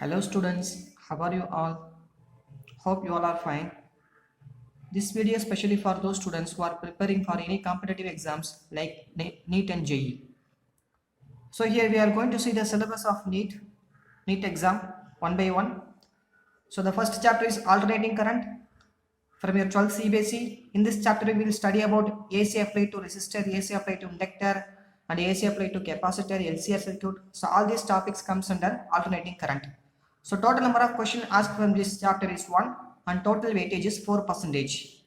Hello students, how are you all? Hope you all are fine. This video is especially for those students who are preparing for any competitive exams like NEET and JEE. So here we are going to see the syllabus of NEET exam one by one. So the first chapter is alternating current from your 12th CBSE. In this chapter we will study about AC applied to resistor, AC applied to inductor and AC applied to capacitor, LCR circuit. So all these topics comes under alternating current. So total number of questions asked from this chapter is 1 and total weightage is 4%.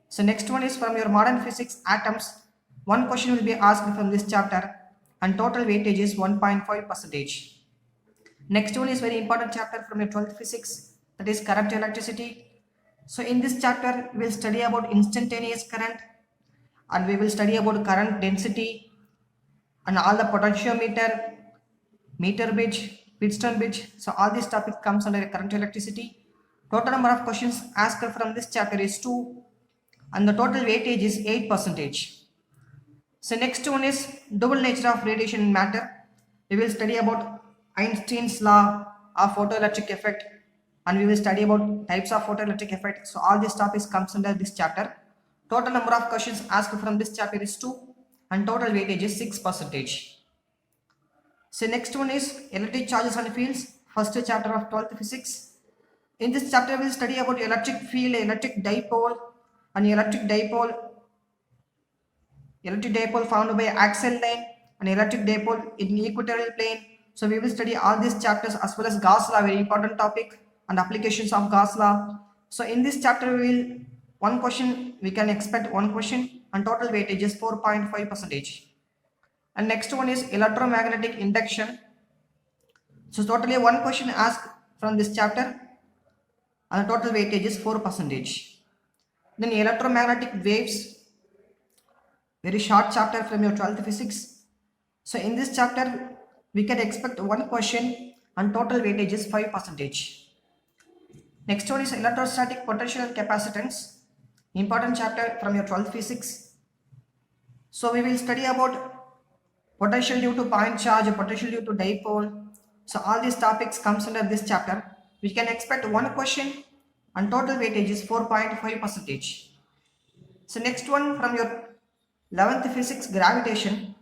So next one is from your modern physics atoms. One question will be asked from this chapter and total weightage is 1.5%. Next one is very important chapter from your 12th physics, that is current to electricity. So in this chapter we will study about instantaneous current and we will study about current density and all the potentiometer, meter bridge, Wheatstone bridge. So all these topics comes under current to electricity. Total number of questions asked from this chapter is 2 and the total weightage is 8%. So next one is double nature of radiation and matter. We will study about Einstein's law of photoelectric effect and we will study about types of photoelectric effect. So all these topics comes under this chapter. Total number of questions asked from this chapter is 2 and total weightage is 6%. So next one is electric charges and fields, first chapter of 12th physics. In this chapter we will study about electric field, electric dipole and electric dipole found by axial line and electric dipole in equatorial plane. So we will study all these chapters as well as Gauss law, very important topic, and applications of Gauss law. So in this chapter we can expect one question and total weightage is 4.5%. And next one is electromagnetic induction. So totally one question asked from this chapter and the total weightage is 4%. Then electromagnetic waves, very short chapter from your 12th physics. So in this chapter we can expect one question and total weightage is 5%. Next one is electrostatic potential and capacitance, important chapter from your 12th physics. So we will study about potential due to point charge, potential due to dipole. So all these topics comes under this chapter. We can expect one question and total weightage is 4.5%. So next one from your 11th physics, gravitation.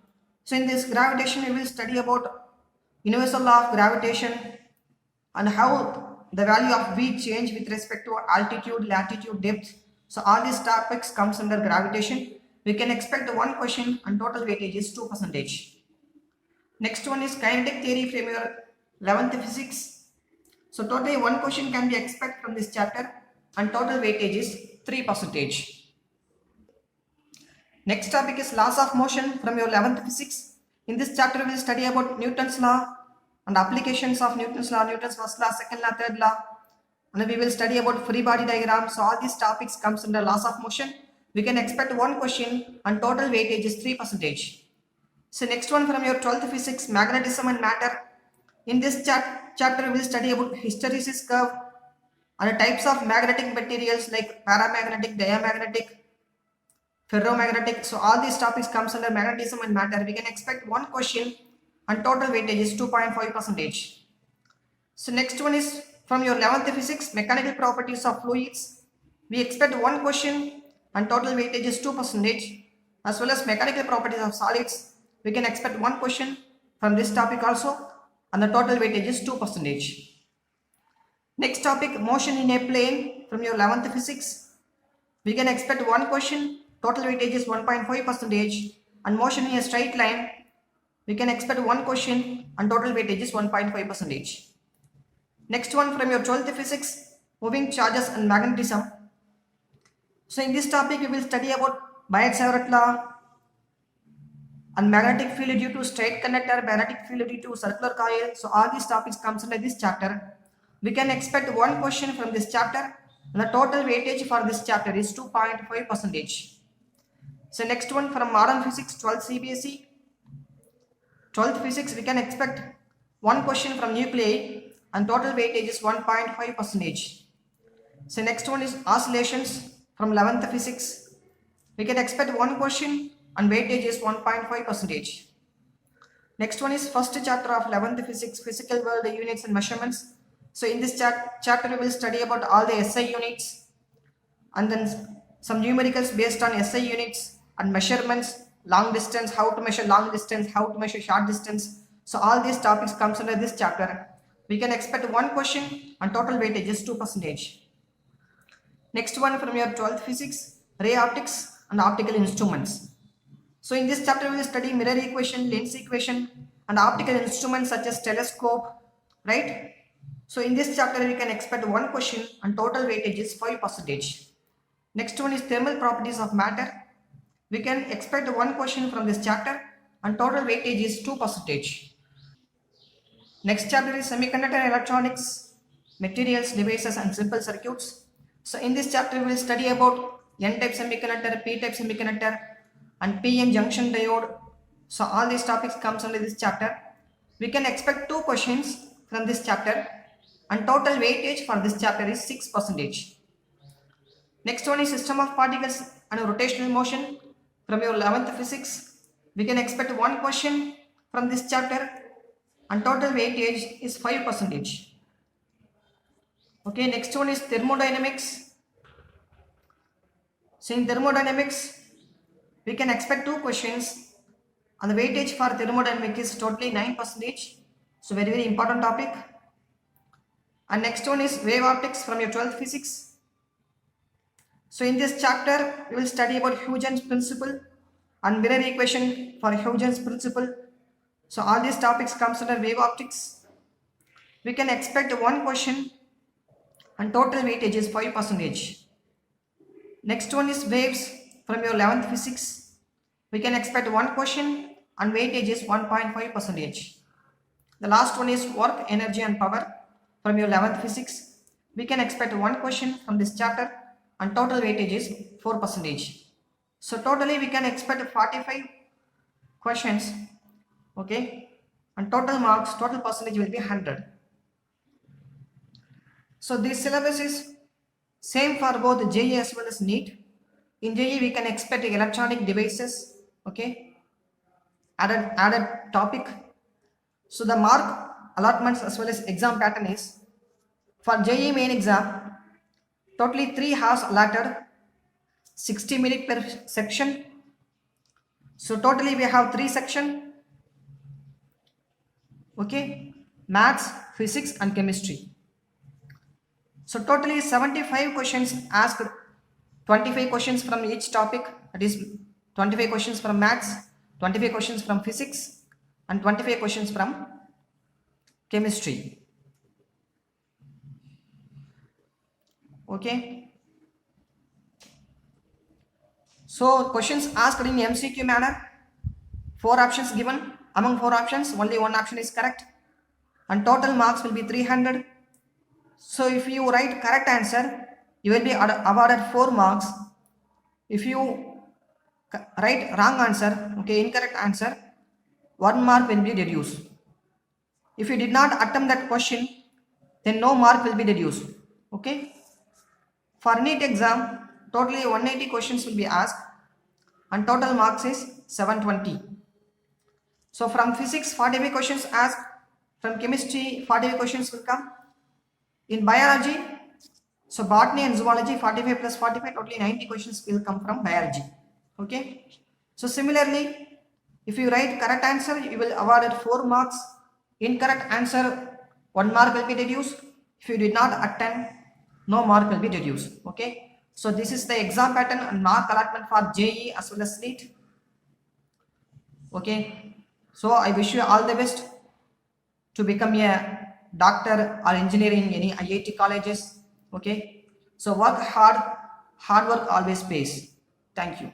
So in this gravitation we will study about universal law of gravitation and how the value of V change with respect to altitude, latitude, depth. So all these topics comes under gravitation. We can expect one question and total weightage is 2%. Next one is kinetic theory from your 11th physics. So totally one question can be expected from this chapter and total weightage is 3%. Next topic is laws of motion from your 11th physics. In this chapter we will study about Newton's law and applications of Newton's law, Newton's first law, second law, third law. And we will study about free body diagram. So all these topics comes under laws of motion. We can expect one question and total weightage is 3%. So next one from your 12th physics, magnetism and matter. In this chapter we will study about hysteresis curve and the types of magnetic materials like paramagnetic, diamagnetic, ferromagnetic. So all these topics comes under magnetism and matter. We can expect one question and total weightage is 2.5%. So next one is from your 11th physics, mechanical properties of fluids. We expect one question and total weightage is 2%, as well as mechanical properties of solids. We can expect one question from this topic also and the total weightage is 2%. Next topic, motion in a plane from your 11th physics. We can expect one question, total weightage is 1.5%, and motion in a straight line. We can expect one question and total weightage is 1.5%. Next one from your 12th physics, moving charges and magnetism. So in this topic we will study about Biot-Savart law and magnetic field due to straight conductor, magnetic field due to circular coil. So all these topics comes under this chapter. We can expect one question from this chapter and the total weightage for this chapter is 2.5%. So next one from modern physics, 12th CBSE. 12th physics we can expect one question from nuclei and total weightage is 1.5%. So next one is oscillations from 11th physics. We can expect one question and weightage is 1.5%. Next one is first chapter of 11th physics, physical world, units and measurements. So in this chapter we will study about all the SI units and then some numericals based on SI units and measurements, long distance, how to measure long distance, how to measure short distance. So all these topics comes under this chapter. We can expect one question and total weightage is 2%. Next one from your 12th physics, ray optics and optical instruments. So in this chapter we will study mirror equation, lens equation and optical instruments such as telescope, right? So in this chapter we can expect one question and total weightage is 5%. Next one is thermal properties of matter. We can expect one question from this chapter and total weightage is 2%. Next chapter is semiconductor electronics, materials, devices and simple circuits. So in this chapter we will study about N-type semiconductor, P-type semiconductor and PN junction diode. So all these topics comes under this chapter. We can expect two questions from this chapter and total weightage for this chapter is 6%. Next one is system of particles and rotational motion from your 11th physics. We can expect one question from this chapter and total weightage is 5%. Okay, next one is thermodynamics. So in thermodynamics, we can expect two questions and the weightage for thermodynamics is totally 9%. So very important topic. And next one is wave optics from your 12th physics. So in this chapter, we will study about Huygens principle and mirror equation for Huygens principle. So all these topics comes under wave optics. We can expect one question and total weightage is 5%. Next one is waves from your 11th physics. We can expect one question and weightage is 1.5%. The last one is work, energy and power from your 11th physics. We can expect one question from this chapter and total weightage is 4%. So totally we can expect 45 questions, okay, and total marks, total percentage will be 100. So this syllabus is same for both JEE as well as NEET. In JEE we can expect electronic devices, okay, added topic. So the mark allotments as well as exam pattern is for JEE main exam, totally 3 hours allotted, 60 minutes per section. So totally we have 3 sections, okay, maths, physics and chemistry. So totally 75 questions asked, 25 questions from each topic, that is 25 questions from maths, 25 questions from physics and 25 questions from chemistry. Okay. So questions asked in MCQ manner, 4 options given. Among 4 options, only one option is correct and total marks will be 300. So if you write correct answer, you will be awarded 4 marks. If you write wrong answer, okay, incorrect answer, 1 mark will be deduced. If you did not attempt that question, then no mark will be deduced. Okay. For NEET exam, totally 180 questions will be asked and total marks is 720. So from physics, 45 questions asked. From chemistry, 45 questions will come. In biology, so botany and zoology, 45 plus 45, totally 90 questions will come from biology. Okay. So similarly, if you write correct answer, you will awarded 4 marks. Incorrect answer, 1 mark will be deduced. If you did not attend, no mark will be deduced. Okay. So this is the exam pattern and mark allotment for JEE as well as NEET. Okay. So I wish you all the best to become a doctor or engineer in any IIT colleges. Okay. So work hard. Hard work always pays. Thank you.